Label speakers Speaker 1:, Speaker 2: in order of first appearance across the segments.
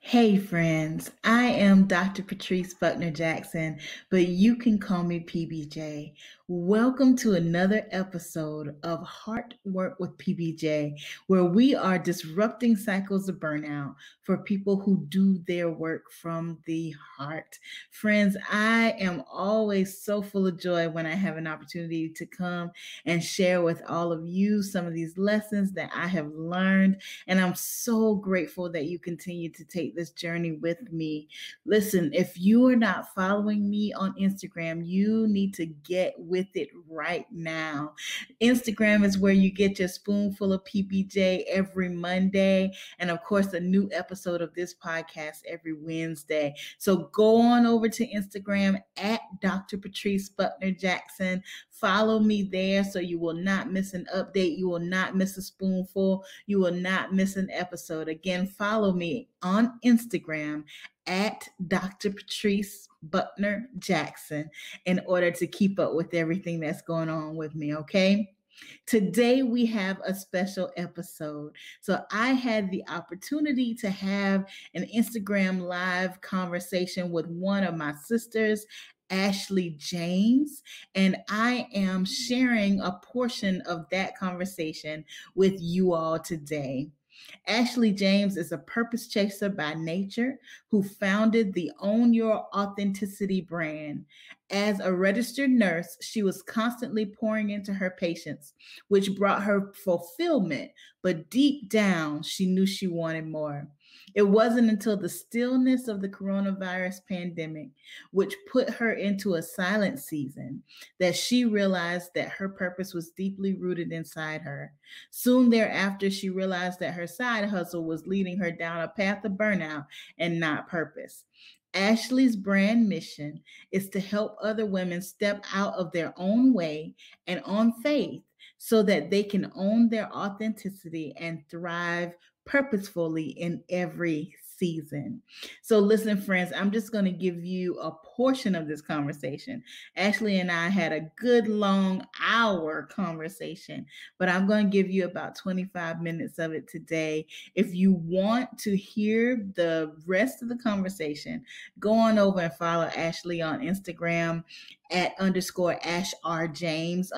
Speaker 1: Hey friends, I am Dr. Patrice Buckner Jackson, but you can call me PBJ. Welcome to another episode of Heart Work with PBJ, where we are disrupting cycles of burnout for people who do their work from the heart. Friends, I am always so full of joy when I have an opportunity to come and share with all of you some of these lessons that I have learned, and I'm so grateful that you continue to take this journey with me. Listen, if you are not following me on Instagram, you need to get with it right now. Instagram is where you get your spoonful of PBJ every Monday. And of course, a new episode of this podcast every Wednesday. So go on over to Instagram at Dr. Patrice Buckner Jackson. Follow me there so you will not miss an update. You will not miss a spoonful. You will not miss an episode. Again, follow me on Instagram at Dr. Patrice Buckner Jackson in order to keep up with everything that's going on with me, okay? Today we have a special episode. So I had the opportunity to have an Instagram live conversation with one of my sisters, Ashley James, and I am sharing a portion of that conversation with you all today. Ashley James is a purpose chaser by nature who founded the Own Your Authenticity brand. As a registered nurse, she was constantly pouring into her patients, which brought her fulfillment, but deep down, she knew she wanted more. It wasn't until the stillness of the coronavirus pandemic, which put her into a silent season, that she realized that her purpose was deeply rooted inside her. Soon thereafter, she realized that her side hustle was leading her down a path of burnout and not purpose. Ashley's brand mission is to help other women step out of their own way and on faith so that they can own their authenticity and thrive purposefully in every season. So listen, friends, I'm just going to give you a portion of this conversation. Ashley and I had a good long hour conversation, but I'm going to give you about 25 minutes of it today. If you want to hear the rest of the conversation, go on over and follow Ashley on Instagram at _AshRJames_.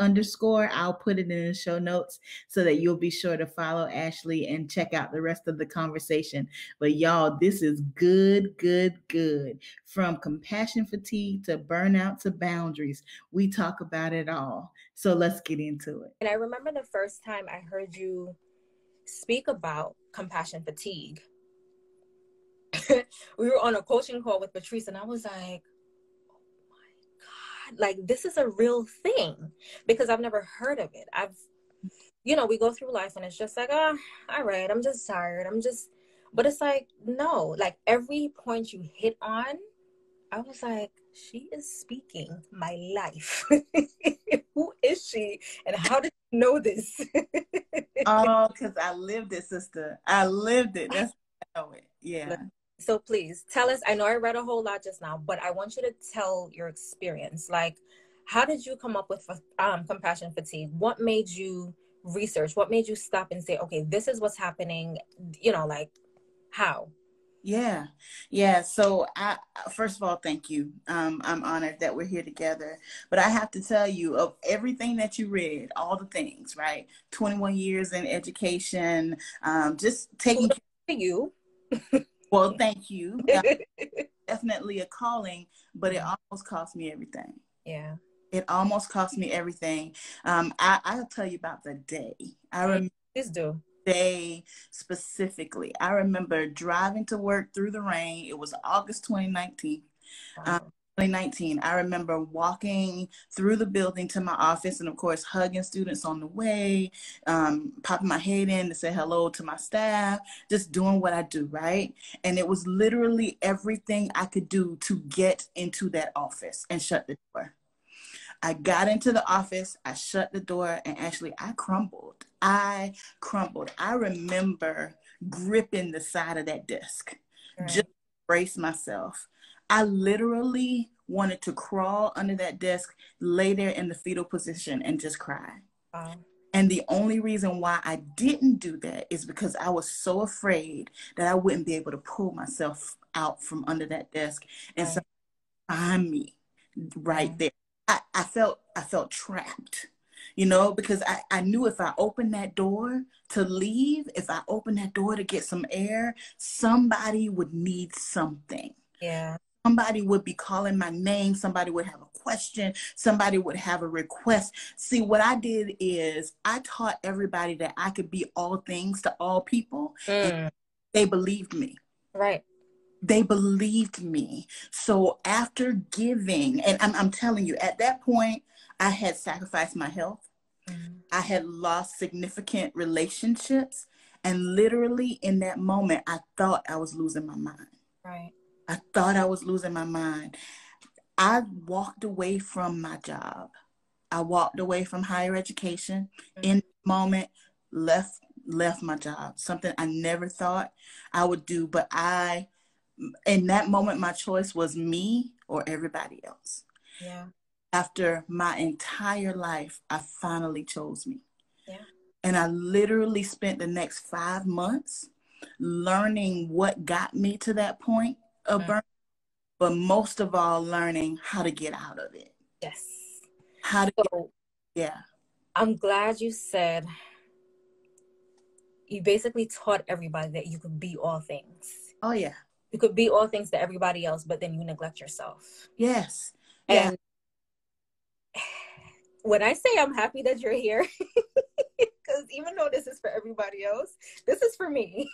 Speaker 1: I'll put it in the show notes so that you'll be sure to follow Ashley and check out the rest of the conversation. But y'all, this is good, good, good. From compassion fatigue to burnout to boundaries, we talk about it all. So let's get into it.
Speaker 2: And I remember the first time I heard you speak about compassion fatigue. We were on a coaching call with Patrice, and I was like, like, this is a real thing, because I've never heard of it. We go through life and it's just like, all right, I'm just tired. But it's like, no, like every point you hit on, I was like, she is speaking my life. Who is she? And how did you know this?
Speaker 1: Oh, because I lived it, sister. I lived it. That's how I know it. Yeah.
Speaker 2: So please tell us, I know I read a whole lot just now, but I want you to tell your experience. Like, how did you come up with compassion fatigue? What made you research? What made you stop and say, okay, this is what's happening? Like, how?
Speaker 1: Yeah. So first of all, thank you. I'm honored that we're here together. But I have to tell you, of everything that you read, all the things, right? 21 years in education, just taking care
Speaker 2: of you.
Speaker 1: Well, thank you. Definitely a calling, but it almost cost me everything.
Speaker 2: Yeah.
Speaker 1: It almost cost me everything. I'll tell you about the day. I remember.
Speaker 2: Please do.
Speaker 1: Day specifically. I remember driving to work through the rain. It was August 2019.
Speaker 2: Wow.
Speaker 1: 2019. I remember walking through the building to my office and, of course, hugging students on the way, popping my head in to say hello to my staff, just doing what I do, right? And it was literally everything I could do to get into that office and shut the door. I got into the office, I shut the door, and actually I crumbled. I remember gripping the side of that desk, just to brace myself. I literally wanted to crawl under that desk, lay there in the fetal position, and just cry. And the only reason why I didn't do that is because I was so afraid that I wouldn't be able to pull myself out from under that desk and
Speaker 2: Right.
Speaker 1: find me
Speaker 2: Yeah.
Speaker 1: right there. I felt trapped, you know, because I knew if I opened that door to leave, if I opened that door to get some air, somebody would need something.
Speaker 2: Yeah.
Speaker 1: Somebody would be calling my name. Somebody would have a question. Somebody would have a request. See, what I did is I taught everybody that I could be all things to all people, and
Speaker 2: Mm.
Speaker 1: they believed me.
Speaker 2: Right.
Speaker 1: They believed me. So after giving, and I'm telling you, at that point, I had sacrificed my health.
Speaker 2: Mm.
Speaker 1: I had lost significant relationships. And literally in that moment, I thought I was losing my mind.
Speaker 2: Right.
Speaker 1: I thought I was losing my mind. I walked away from my job. I walked away from higher education.
Speaker 2: Mm.
Speaker 1: In the moment, left my job. Something I never thought I would do, but in that moment, my choice was me or everybody else.
Speaker 2: Yeah.
Speaker 1: After my entire life, I finally chose me.
Speaker 2: Yeah.
Speaker 1: And I literally spent the next 5 months learning what got me to that point of
Speaker 2: Mm.
Speaker 1: burnout, but most of all, learning how to get out of it.
Speaker 2: Yes.
Speaker 1: How to get,
Speaker 2: So
Speaker 1: yeah.
Speaker 2: I'm glad you said you basically taught everybody that you could be all things.
Speaker 1: Oh, yeah.
Speaker 2: You could be all things to everybody else, but then you neglect yourself.
Speaker 1: Yes. Yeah.
Speaker 2: And when I say I'm happy that you're here, because even though this is for everybody else, this is for me.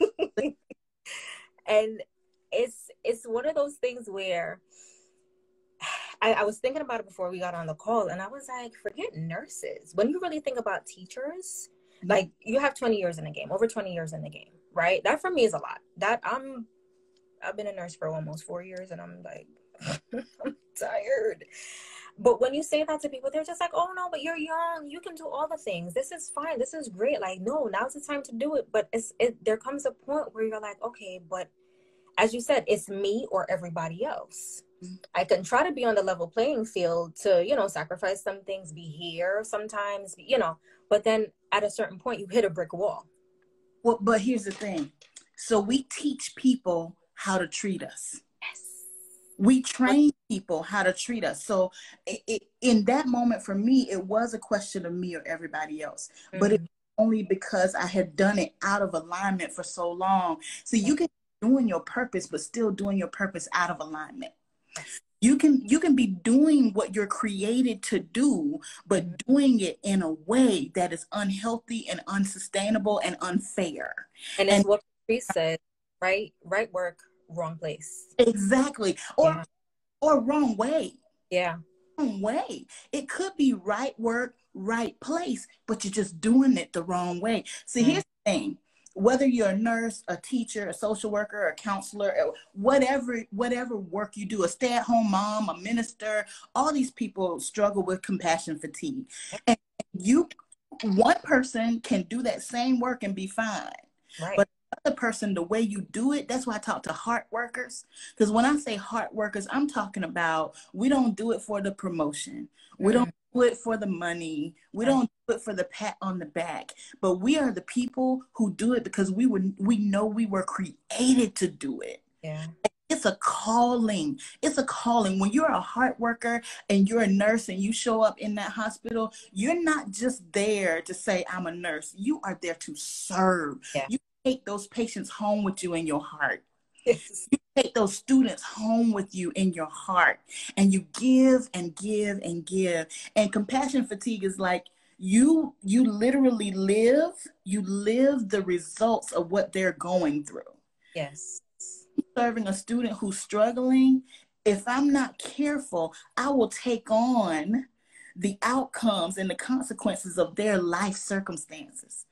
Speaker 2: And it's one of those things where I was thinking about it before we got on the call, and I was like, forget nurses. When you really think about teachers, like you have 20 years in the game, over 20 years in the game, right? That for me is a lot. I've been a nurse for almost 4 years, and I'm like, I'm tired. But when you say that to people, they're just like, oh no, but you're young. You can do all the things. This is fine. This is great. Like, no, now's the time to do it. But there comes a point where you're like, okay, but as you said, it's me or everybody else. I can try to be on the level playing field to, sacrifice some things, be here sometimes, but then at a certain point you hit a brick wall.
Speaker 1: Well, but here's the thing. So we teach people how to treat us.
Speaker 2: Yes.
Speaker 1: We train people how to treat us. So in that moment for me, it was a question of me or everybody else. But it's only because I had done it out of alignment for so long. So you can be doing your purpose, but still doing your purpose out of alignment. You can be doing what you're created to do, but doing it in a way that is unhealthy and unsustainable and unfair.
Speaker 2: And it's what Patrice said, right work, wrong place.
Speaker 1: Exactly. Or wrong way.
Speaker 2: Yeah.
Speaker 1: Wrong way. It could be right work, right place, but you're just doing it the wrong way. See, here's the thing. Whether you're a nurse, a teacher, a social worker, a counselor, whatever work you do, a stay-at-home mom, a minister, all these people struggle with compassion fatigue. And one person can do that same work and be fine.
Speaker 2: Right.
Speaker 1: But the other person, the way you do it, that's why I talk to heart workers. Because when I say heart workers, I'm talking about we don't do it for the promotion. We don't do it for the money. We don't do it for the pat on the back. But we are the people who do it because we know we were created to do it.
Speaker 2: Yeah.
Speaker 1: It's a calling. It's a calling. When you're a heart worker and you're a nurse and you show up in that hospital, you're not just there to say, I'm a nurse. You are there to serve.
Speaker 2: Yeah.
Speaker 1: You take those patients home with you in your heart.
Speaker 2: Yes.
Speaker 1: You take those students home with you in your heart, and you give and give and give. And compassion fatigue is like you literally live the results of what they're going through.
Speaker 2: Yes.
Speaker 1: Serving a student who's struggling, if I'm not careful, I will take on the outcomes and the consequences of their life circumstances.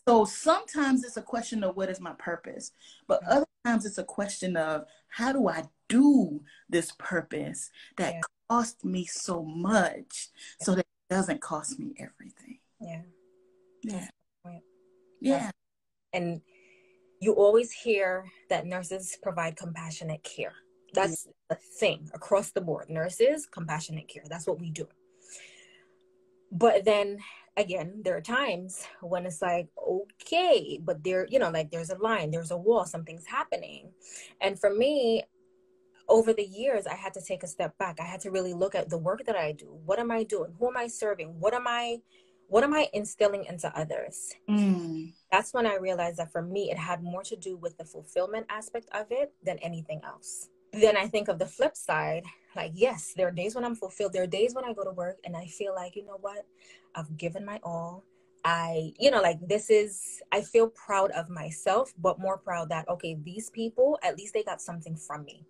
Speaker 1: So sometimes it's a question of what is my purpose, but other times it's a question of how do I do this purpose that cost me so much so that it doesn't cost me everything.
Speaker 2: Yeah.
Speaker 1: Yeah.
Speaker 2: Yeah. And you always hear that nurses provide compassionate care. That's a thing across the board. Nurses, compassionate care. That's what we do. But then again, there are times when it's like, okay, but there, you know, like there's a line, there's a wall, something's happening. And for me, over the years, I had to take a step back. I had to really look at the work that I do. What am I doing? Who am I serving? What am I instilling into others? That's when I realized that for me, it had more to do with the fulfillment aspect of it than anything else. Then I think of the flip side, like, yes, there are days when I'm fulfilled. There are days when I go to work and I feel like, you know what, I've given my all. I feel proud of myself, but more proud that, okay, these people, at least they got something from me.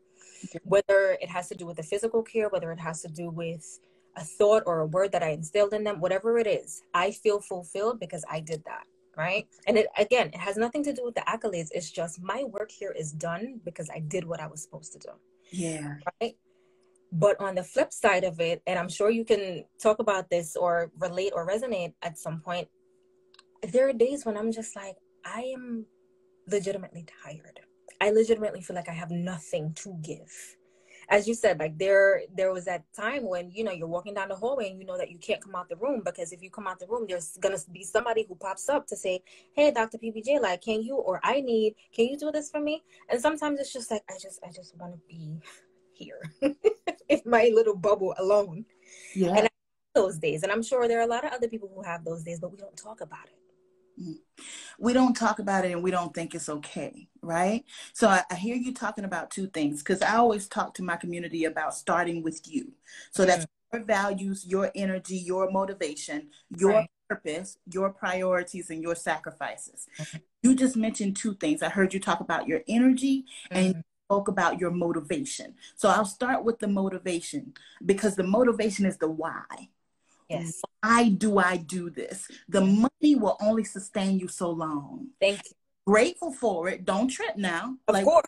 Speaker 2: Whether it has to do with the physical care, whether it has to do with a thought or a word that I instilled in them, whatever it is, I feel fulfilled because I did that. Right. And it has nothing to do with the accolades. It's just my work here is done because I did what I was supposed to do.
Speaker 1: Yeah.
Speaker 2: Right. But on the flip side of it, and I'm sure you can talk about this or relate or resonate at some point, there are days when I'm just like, I am legitimately tired. I legitimately feel like I have nothing to give. As you said, like there was that time when, you know, you're walking down the hallway and you know that you can't come out the room, because if you come out the room, there's going to be somebody who pops up to say, hey, Dr. PBJ, like, can you do this for me? And sometimes it's just like, I just want to be here in my little bubble alone.
Speaker 1: Yeah.
Speaker 2: And I have those days. And I'm sure there are a lot of other people who have those days, but we don't talk about it.
Speaker 1: We don't talk about it and we don't think it's okay, right? So I hear you talking about two things, because I always talk to my community about starting with you. So that's your values, your energy, your motivation, your purpose, your priorities, and your sacrifices. You just mentioned two things. I heard you talk about your energy and you spoke about your motivation. So I'll start with the motivation, because the motivation is the why.
Speaker 2: Yes.
Speaker 1: Why do I do this? The money will only sustain you so long.
Speaker 2: Thank you.
Speaker 1: Grateful for it. Don't trip now.
Speaker 2: Of course.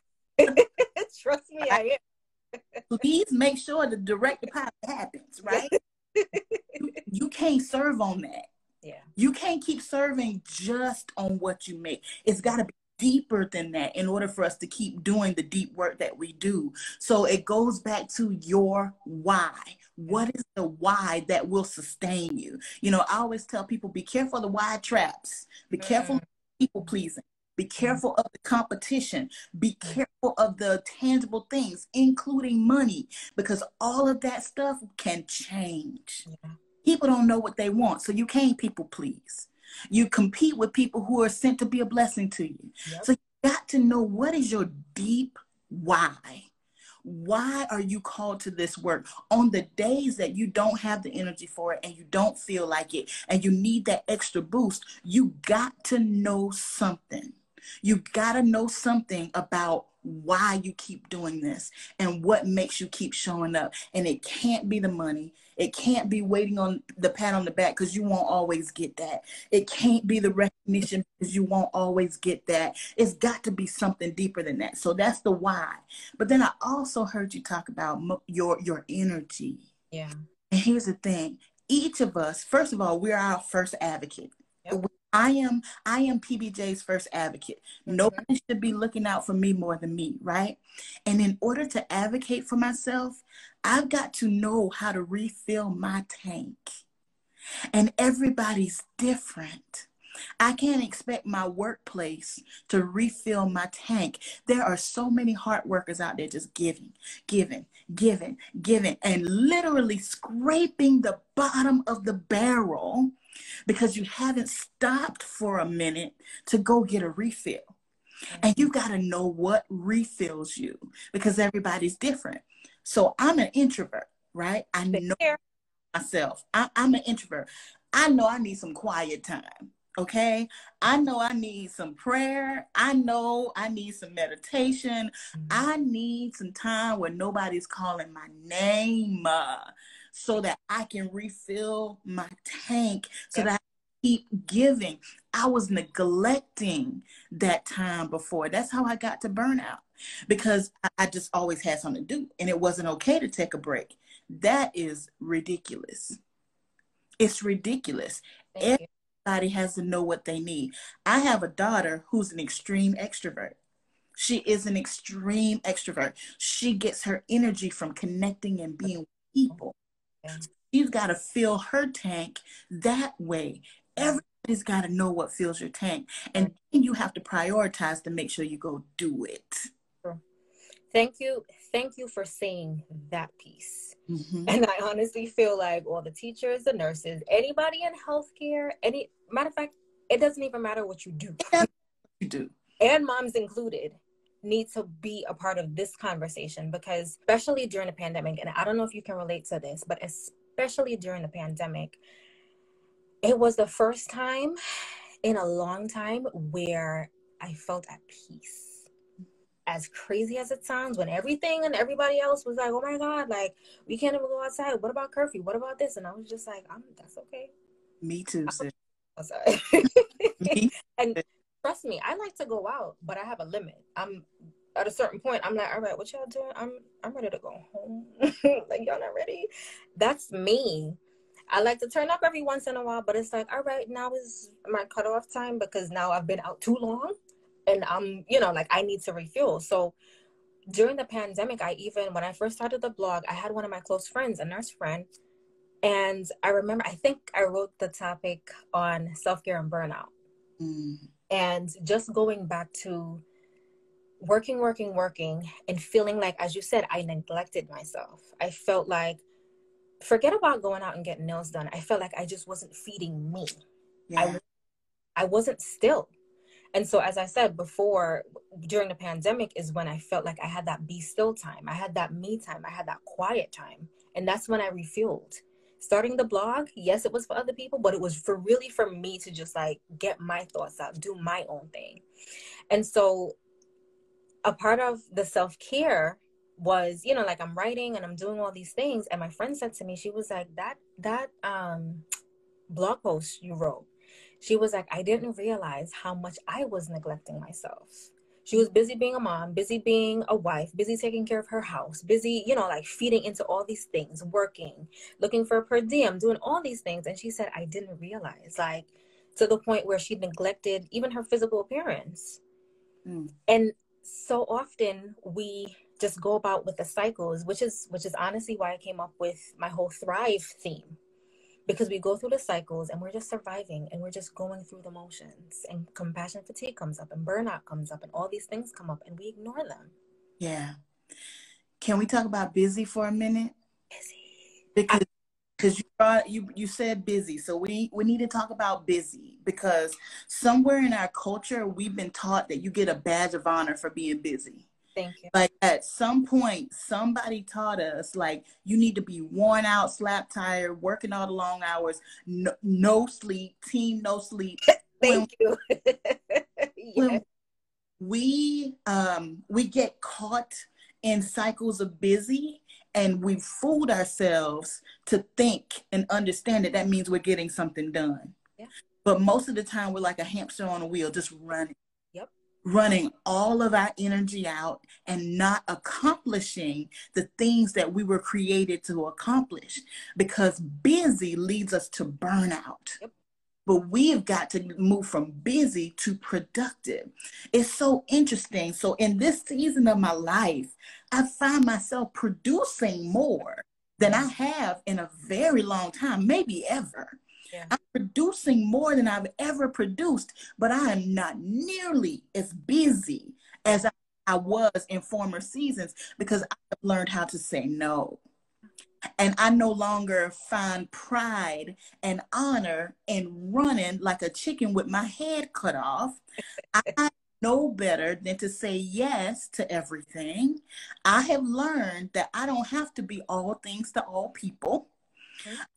Speaker 2: Trust me, I am.
Speaker 1: Please make sure the direct deposit happens, right? You can't serve on that.
Speaker 2: Yeah.
Speaker 1: You can't keep serving just on what you make. It's got to be deeper than that in order for us to keep doing the deep work that we do. So it goes back to your why. What is the why that will sustain you? You know, I always tell people, be careful of the why traps. Be careful of people pleasing. Be careful of the competition. Be careful of the tangible things, including money, because all of that stuff can change. People don't know what they want, so you can't people please. You compete with people who are sent to be a blessing to you. So you got to know, what is your deep why? Why are you called to this work? On the days that you don't have the energy for it and you don't feel like it and you need that extra boost, you got to know something. You got to know something about why you keep doing this and what makes you keep showing up. And it can't be the money. It can't be waiting on the pat on the back, because you won't always get that. It can't be the recognition, because you won't always get that. It's got to be something deeper than that. So that's the why. But then I also heard you talk about your energy.
Speaker 2: Yeah.
Speaker 1: And here's the thing. Each of us, first of all, we're our first advocate. I am PBJ's first advocate. Nobody should be looking out for me more than me, right? And in order to advocate for myself, I've got to know how to refill my tank. And everybody's different. I can't expect my workplace to refill my tank. There are so many hard workers out there just giving, and literally scraping the bottom of the barrel, because you haven't stopped for a minute to go get a refill. And you got to know what refills you, because everybody's different. So I'm an introvert, right? I know myself. I'm an introvert. I know I need some quiet time. Okay. I know I need some prayer. I know I need some meditation. I need some time where nobody's calling my name, so that I can refill my tank, so that I keep giving. I was neglecting that time before. That's how I got to burnout, because I just always had something to do, and it wasn't okay to take a break. That is ridiculous. It's ridiculous. Everybody has to know what they need. I have a daughter who's an extreme extrovert. She is an extreme extrovert. She gets her energy from connecting and being with people. she's got to fill her tank that way. Everybody's got to know what fills your tank. And then you have to prioritize to make sure you go do it.
Speaker 2: Thank you. Thank you for saying that piece.
Speaker 1: Mm-hmm.
Speaker 2: And I honestly feel like all the teachers, the nurses, anybody in healthcare, matter of fact, it doesn't even matter what you do.
Speaker 1: You do.
Speaker 2: And moms included need to be a part of this conversation, because especially during the pandemic, and I don't know if you can relate to this, but especially during the pandemic, it was the first time in a long time where I felt at peace. As crazy as it sounds, when everything and everybody else was like, oh my God, like, we can't even go outside. What about curfew? What about this? And I was just like, that's okay.
Speaker 1: Me too, sis.
Speaker 2: Outside. And trust me, I like to go out, but I have a limit. I'm at a certain point, I'm like, all right, what y'all doing? I'm ready to go home. Like, y'all not ready? That's me. I like to turn up every once in a while, but it's like, all right, now is my cutoff time, because now I've been out too long. And I'm, like, I need to refuel. So during the pandemic, when I first started the blog, I had one of my close friends, a nurse friend. And I remember, I think I wrote the topic on self-care and burnout. And just going back to working, and feeling like, as you said, I neglected myself. I felt like, forget about going out and getting nails done. I felt like I just wasn't feeding me.
Speaker 1: Yeah.
Speaker 2: I wasn't still. And so, as I said before, during the pandemic is when I felt like I had that be still time. I had that me time. I had that quiet time. And that's when I refueled. Starting the blog, yes, it was for other people, but it was for me to just like get my thoughts out, do my own thing. And so a part of the self-care was, like, I'm writing and I'm doing all these things. And my friend said to me, she was like, that blog post you wrote, she was like, I didn't realize how much I was neglecting myself. She was busy being a mom, busy being a wife, busy taking care of her house, busy, like, feeding into all these things, working, looking for a per diem, doing all these things. And she said, I didn't realize, like, to the point where she neglected even her physical appearance. And so often we just go about with the cycles, which is honestly why I came up with my whole Thrive theme. Because we go through the cycles and we're just surviving and we're just going through the motions, and compassion fatigue comes up and burnout comes up and all these things come up and we ignore them.
Speaker 1: Yeah. Can we talk about busy for a minute?
Speaker 2: Busy.
Speaker 1: Because you said busy. So we need to talk about busy, because somewhere in our culture, we've been taught that you get a badge of honor for being busy.
Speaker 2: Thank you.
Speaker 1: Like, at some point, somebody taught us, like, you need to be worn out, slap tired, working all the long hours, no sleep, no sleep.
Speaker 2: Thank you.
Speaker 1: When we get caught in cycles of busy, and we fooled ourselves to think and understand that means we're getting something done.
Speaker 2: Yeah.
Speaker 1: But most of the time, we're like a hamster on a wheel, just running.
Speaker 2: Yep.
Speaker 1: Running all of our energy out and not accomplishing the things that we were created to accomplish, because busy leads us to burnout.
Speaker 2: Yep.
Speaker 1: But we've got to move from busy to productive. It's so interesting. So in this season of my life, I find myself producing more than I have in a very long time, maybe ever. Yeah. I'm producing more than I've ever produced, but I am not nearly as busy as I was in former seasons, because I have learned how to say no. And I no longer find pride and honor in running like a chicken with my head cut off. I know better than to say yes to everything. I have learned that I don't have to be all things to all people.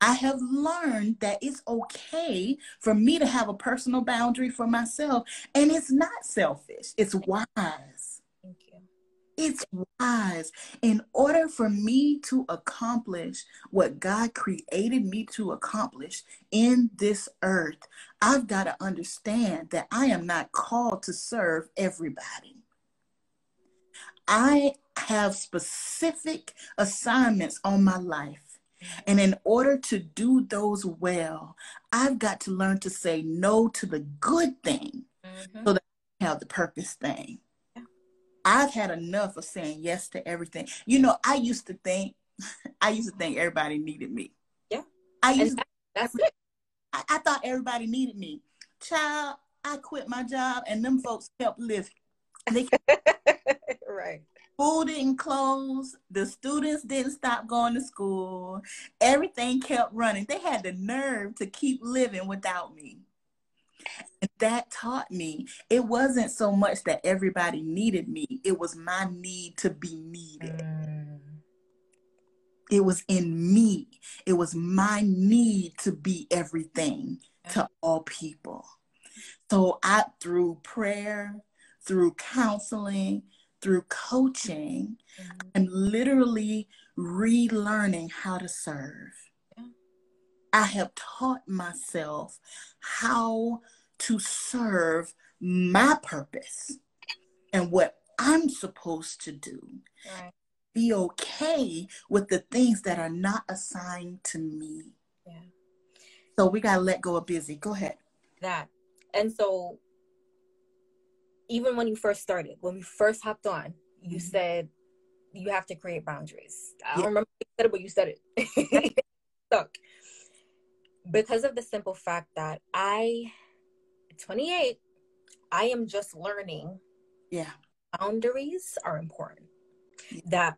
Speaker 1: I have learned that it's okay for me to have a personal boundary for myself. And it's not selfish. It's wise.
Speaker 2: Thank you.
Speaker 1: It's wise. In order for me to accomplish what God created me to accomplish in this earth, I've got to understand that I am not called to serve everybody. I have specific assignments on my life. And in order to do those well, I've got to learn to say no to the good thing so that I have the purpose thing. Yeah. I've had enough of saying yes to everything. I used to think everybody needed me.
Speaker 2: Yeah.
Speaker 1: I
Speaker 2: And
Speaker 1: used to,
Speaker 2: that's it.
Speaker 1: I thought everybody needed me. Child, I quit my job and them folks kept living. They
Speaker 2: Right.
Speaker 1: School didn't close. The students didn't stop going to school. Everything kept running. They had the nerve to keep living without me. And that taught me it wasn't so much that everybody needed me. It was my need to be needed. It was in me. It was my need to be everything to all people. So through prayer, through counseling, through coaching, I'm literally relearning how to serve. I have taught myself how to serve my purpose and what I'm supposed to do.
Speaker 2: Right.
Speaker 1: Be okay with the things that are not assigned to me.
Speaker 2: Yeah.
Speaker 1: So we got to let go of busy. Go ahead.
Speaker 2: That. And so even when you first started, when we first hopped on, you said you have to create boundaries. I don't remember what you said it, but you said it. Stuck. Because of the simple fact that 28, I am just learning.
Speaker 1: Yeah.
Speaker 2: Boundaries are important. That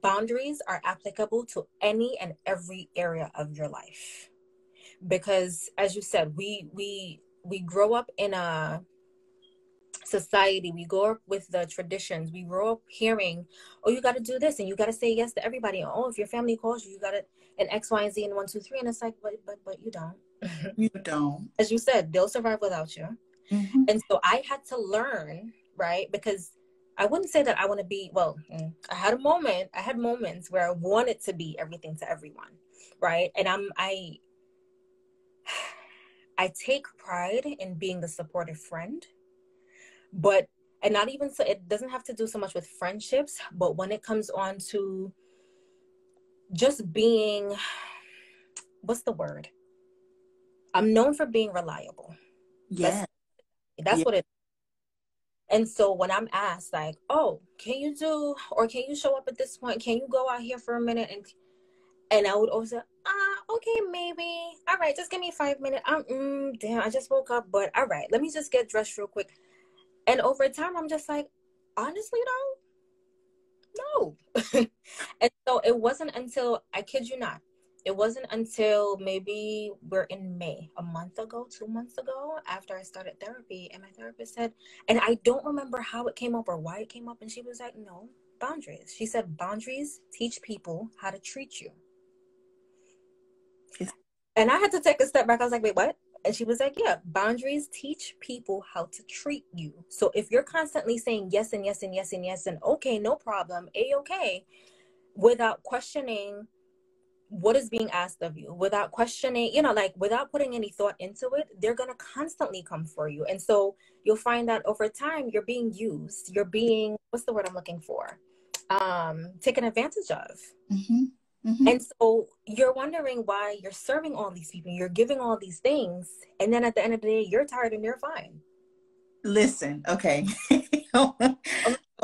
Speaker 2: boundaries are applicable to any and every area of your life. Because as you said, we grow up in a society, we grow up with the traditions, we grow up hearing, oh, you got to do this and you got to say yes to everybody. Oh, if your family calls you, you got to, and X, Y, and Z and 1, 2, 3. And it's like, but you don't.
Speaker 1: You don't.
Speaker 2: As you said, they'll survive without you.
Speaker 1: Mm-hmm.
Speaker 2: And so I had to learn, right? Because I wouldn't say that I want to be, I had moments where I wanted to be everything to everyone, right? And I take pride in being the supportive friend, and not even so, it doesn't have to do so much with friendships, but when it comes on to just being, what's the word? I'm known for being reliable.
Speaker 1: Yeah.
Speaker 2: That's what it is. And so when I'm asked like, oh, can you show up at this point? Can you go out here for a minute? And I would always say, okay, maybe. All right, just give me 5 minutes. Damn, I just woke up, but all right, let me just get dressed real quick. And over time, I'm just like, honestly, no. And so it wasn't until, I kid you not, it wasn't until maybe we're in May, 2 months ago, after I started therapy, and my therapist said, and I don't remember how it came up or why it came up, and she was like, no, boundaries. She said, boundaries teach people how to treat you. And I had to take a step back. I was like, wait, what? And she was like, yeah, boundaries teach people how to treat you. So if you're constantly saying yes and yes and yes and yes and okay, no problem, A-okay, without questioning what is being asked of you, without questioning, without putting any thought into it, they're going to constantly come for you. And so you'll find that over time, you're being used. You're being, what's the word I'm looking for? Taken advantage of.
Speaker 1: Mm-hmm. Mm-hmm.
Speaker 2: And so you're wondering why you're serving all these people, you're giving all these things, and then at the end of the day, you're tired and you're fine.
Speaker 1: Listen, okay.
Speaker 2: I'm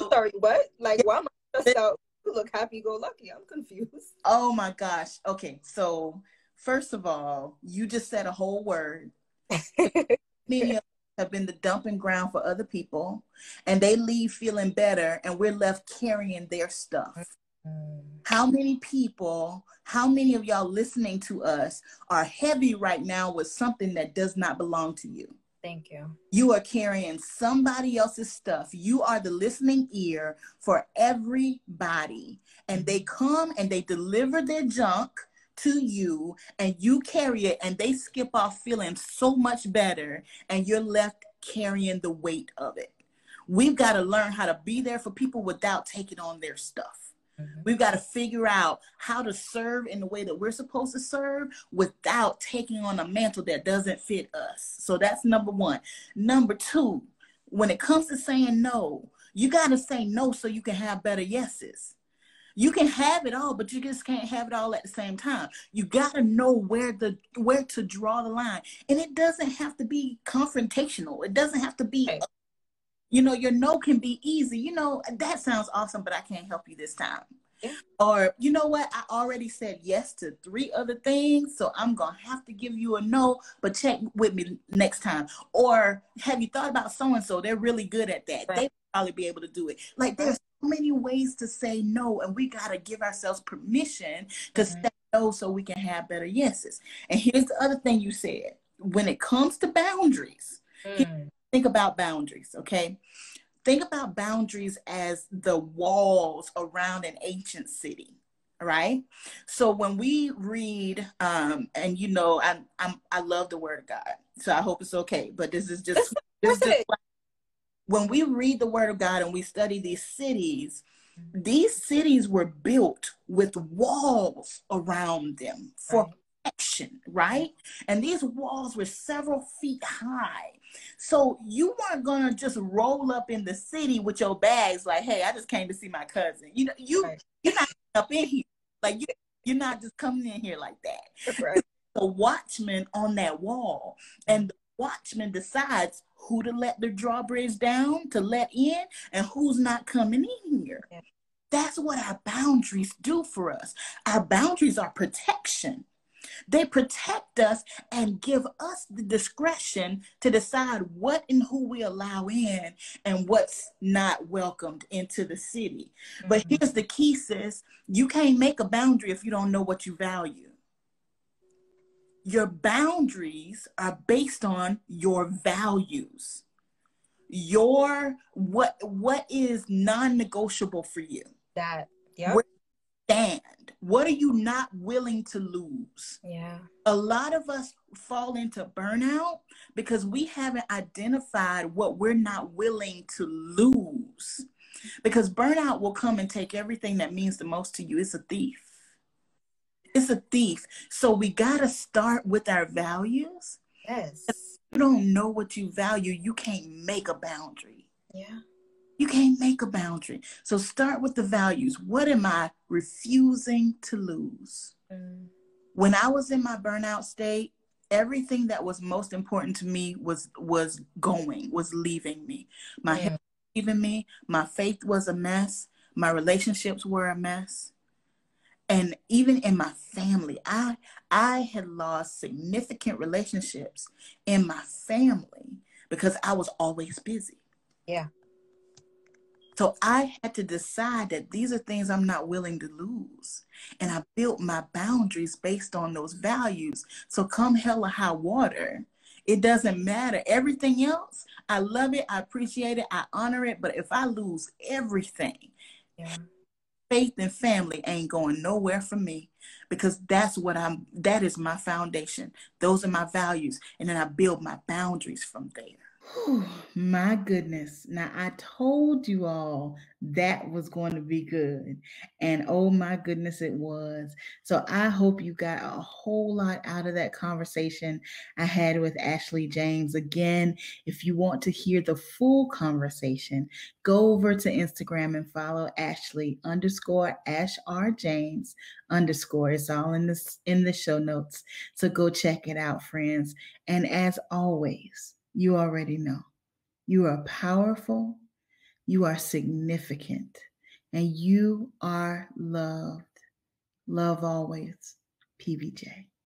Speaker 2: sorry, what? Like, why am I stressed out? You look happy-go-lucky. I'm confused.
Speaker 1: Oh my gosh. Okay, so first of all, you just said a whole word. Many of us have been the dumping ground for other people, and they leave feeling better, and we're left carrying their stuff. How many people, how many of y'all listening to us are heavy right now with something that does not belong to you?
Speaker 2: Thank you.
Speaker 1: You are carrying somebody else's stuff. You are the listening ear for everybody. And they come and they deliver their junk to you, and you carry it, and they skip off feeling so much better, and you're left carrying the weight of it. We've got to learn how to be there for people without taking on their stuff. We've got to figure out how to serve in the way that we're supposed to serve without taking on a mantle that doesn't fit us. So that's number one. Number two, when it comes to saying no, you got to say no so you can have better yeses. You can have it all, but you just can't have it all at the same time. You got to know where to draw the line. And it doesn't have to be confrontational. It doesn't have to be, your no can be easy. That sounds awesome, but I can't help you this time.
Speaker 2: Yeah.
Speaker 1: Or, you know what? I already said yes to 3 other things, so I'm going to have to give you a no, but check with me next time. Or have you thought about so-and-so? They're really good at that.
Speaker 2: Right.
Speaker 1: They probably be able to do it. Like, there's so many ways to say no, and we got to give ourselves permission to say no so we can have better yeses. And here's the other thing you said. When it comes to boundaries, think about boundaries, okay? Think about boundaries as the walls around an ancient city, right? So when we read, and you know, I love the Word of God, so I hope it's okay. But this is just when we read the Word of God and we study these cities were built with walls around them for protection, right? And these walls were several feet high. So you weren't gonna just roll up in the city with your bags like, hey, I just came to see my cousin. You know, you're not up in here. Like you're not just coming in here like that.
Speaker 2: Right.
Speaker 1: The watchman on that wall, and the watchman decides who to let the drawbridge down to let in and who's not coming in here.
Speaker 2: Yeah.
Speaker 1: That's what our boundaries do for us. Our boundaries are protection. They protect us and give us the discretion to decide what and who we allow in and what's not welcomed into the city. But here's the key, sis. You can't make a boundary if you don't know what you value. Your boundaries are based on your values. What is non-negotiable for you?
Speaker 2: That,
Speaker 1: Where you stand? What are you not willing to lose?
Speaker 2: Yeah.
Speaker 1: A lot of us fall into burnout because we haven't identified what we're not willing to lose. Because burnout will come and take everything that means the most to you. It's a thief. It's a thief. So we got to start with our values.
Speaker 2: Yes.
Speaker 1: If you don't know what you value, you can't make a boundary.
Speaker 2: Yeah.
Speaker 1: You can't make a boundary. So start with the values. What am I refusing to lose? When I was in my burnout state, everything that was most important to me was leaving me. My health was leaving me. My faith was a mess. My relationships were a mess. And even in my family, I had lost significant relationships in my family because I was always busy.
Speaker 2: Yeah.
Speaker 1: So I had to decide that these are things I'm not willing to lose. And I built my boundaries based on those values. So come hell or high water, it doesn't matter. Everything else, I love it, I appreciate it, I honor it. But if I lose everything, faith and family ain't going nowhere for me, because that is my foundation. Those are my values. And then I build my boundaries from there. Whew, my goodness. Now, I told you all that was going to be good. And oh my goodness, it was. So I hope you got a whole lot out of that conversation I had with Ashley James. Again, if you want to hear the full conversation, go over to Instagram and follow Ashley_AshRJames_. It's all in the show notes. So go check it out, friends. And as always, you already know you are powerful, you are significant, and you are loved. Love always, PBJ.